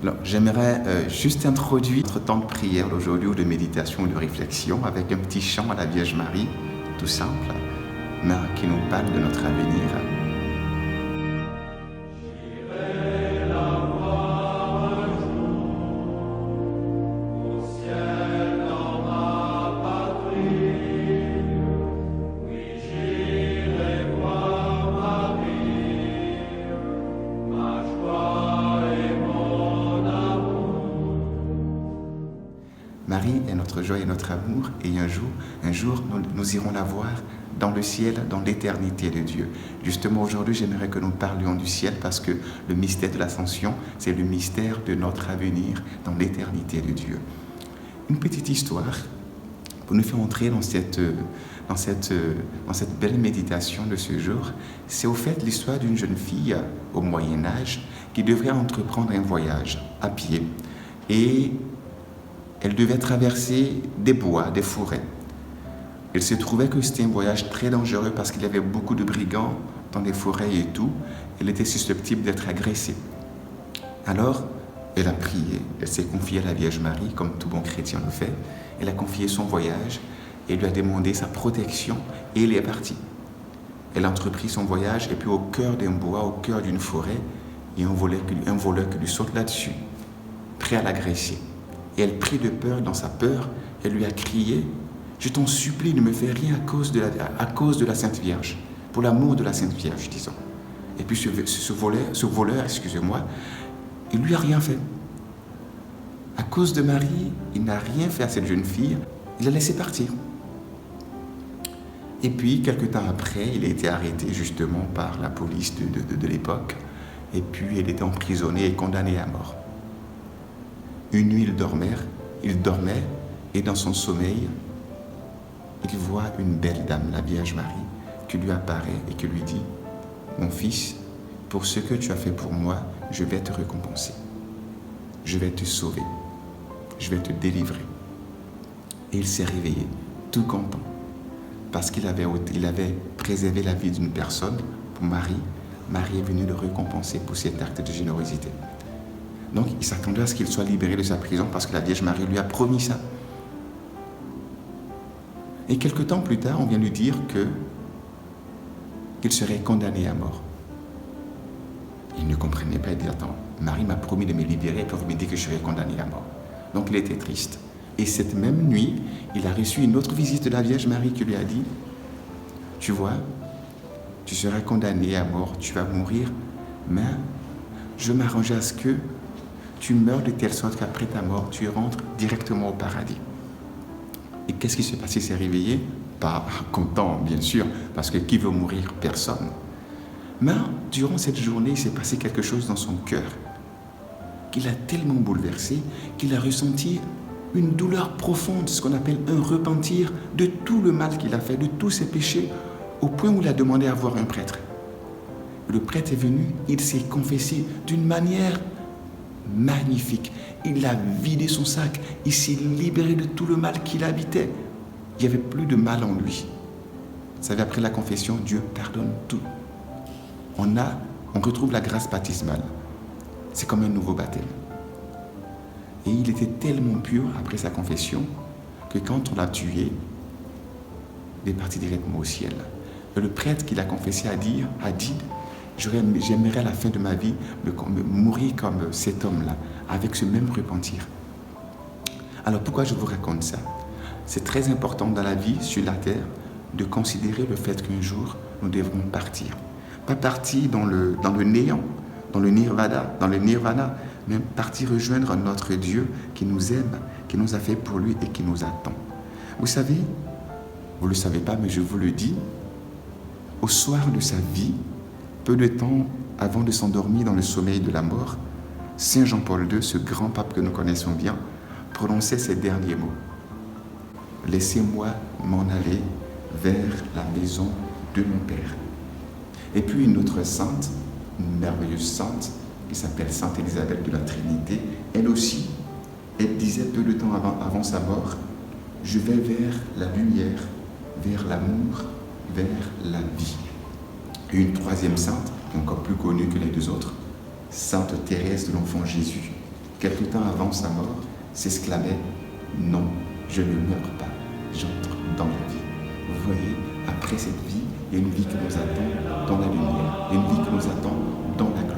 Alors, j'aimerais juste introduire notre temps de prière d'aujourd'hui, ou de méditation, ou de réflexion, avec un petit chant à la Vierge Marie, tout simple, mais qui nous parle de notre avenir. Marie est notre joie et notre amour, et un jour nous irons la voir dans le ciel, dans l'éternité de Dieu. Justement, aujourd'hui, j'aimerais que nous parlions du ciel, parce que le mystère de l'Ascension, c'est le mystère de notre avenir dans l'éternité de Dieu. Une petite histoire pour nous faire entrer dans cette belle méditation de ce jour. C'est au fait l'histoire d'une jeune fille au Moyen-Âge qui devrait entreprendre un voyage à pied, et elle devait traverser des bois, des forêts. Il se trouvait que c'était un voyage très dangereux parce qu'il y avait beaucoup de brigands dans les forêts et tout. Elle était susceptible d'être agressée. Alors, elle a prié, elle s'est confiée à la Vierge Marie, comme tout bon chrétien le fait. Elle a confié son voyage et lui a demandé sa protection, et elle est partie. Elle a entrepris son voyage, et puis au cœur d'un bois, au cœur d'une forêt, il y a un voleur qui lui saute là-dessus, prêt à l'agresser. Et elle prit de peur. Dans sa peur, elle lui a crié: « Je t'en supplie, ne me fais rien à cause de la Sainte Vierge, pour l'amour de la Sainte Vierge, disons. » Et puis ce voleur, il lui a rien fait. À cause de Marie, il n'a rien fait à cette jeune fille, il l'a laissé partir. Et puis, quelque temps après, il a été arrêté justement par la police de l'époque, et puis il était emprisonné et condamné à mort. Une nuit, il dormait, et dans son sommeil, il voit une belle dame, la Vierge Marie, qui lui apparaît et qui lui dit: « Mon fils, pour ce que tu as fait pour moi, je vais te récompenser. Je vais te sauver. Je vais te délivrer. » Et il s'est réveillé, tout content, parce qu'il avait préservé la vie d'une personne. Pour Marie, Marie est venue le récompenser pour cet acte de générosité. Donc, il s'attendait à ce qu'il soit libéré de sa prison, parce que la Vierge Marie lui a promis ça. Et quelque temps plus tard, on vient lui dire qu'il serait condamné à mort. Il ne comprenait pas, il dit: « Attends, Marie m'a promis de me libérer, et puis vous me dites que je serais condamné à mort. » Donc, il était triste. Et cette même nuit, il a reçu une autre visite de la Vierge Marie qui lui a dit: « Tu vois, tu seras condamné à mort, tu vas mourir, mais je vais m'arranger à ce que tu meurs de telle sorte qu'après ta mort, tu rentres directement au paradis. » Et qu'est-ce qui s'est passé? Il s'est réveillé, pas content bien sûr, parce que qui veut mourir? Personne. Mais durant cette journée, il s'est passé quelque chose dans son cœur qui l'a tellement bouleversé qu'il a ressenti une douleur profonde, ce qu'on appelle un repentir de tout le mal qu'il a fait, de tous ses péchés, au point où il a demandé à voir un prêtre. Le prêtre est venu, il s'est confessé d'une manière magnifique. Il a vidé son sac, il s'est libéré de tout le mal qui l'habitait. Il n'y avait plus de mal en lui. Vous savez, après la confession, Dieu pardonne tout. On retrouve la grâce baptismale. C'est comme un nouveau baptême. Et il était tellement pur après sa confession que quand on l'a tué, il est parti directement au ciel. Et le prêtre qui l'a confessé a dit: « J'aimerais à la fin de ma vie mourir comme cet homme-là, avec ce même repentir. » Alors pourquoi je vous raconte ça? C'est très important dans la vie, sur la terre, de considérer le fait qu'un jour, nous devrons partir. Pas partir dans le néant, dans le nirvana, mais partir rejoindre notre Dieu qui nous aime, qui nous a fait pour lui et qui nous attend. Vous savez, vous ne le savez pas, mais je vous le dis, au soir de sa vie, peu de temps avant de s'endormir dans le sommeil de la mort, Saint Jean-Paul II, ce grand pape que nous connaissons bien, prononçait ces derniers mots: « Laissez-moi m'en aller vers la maison de mon Père. » Et puis une autre sainte, une merveilleuse sainte, qui s'appelle Sainte Élisabeth de la Trinité, elle aussi, elle disait peu de temps avant sa mort: « Je vais vers la lumière, vers l'amour, vers la vie. » Et une troisième sainte, encore plus connue que les deux autres, Sainte Thérèse de l'Enfant Jésus, quelque temps avant sa mort, s'exclamait « Non, je ne meurs pas, j'entre dans la vie ». Vous voyez, après cette vie, il y a une vie qui nous attend dans la lumière, il y a une vie qui nous attend dans la gloire.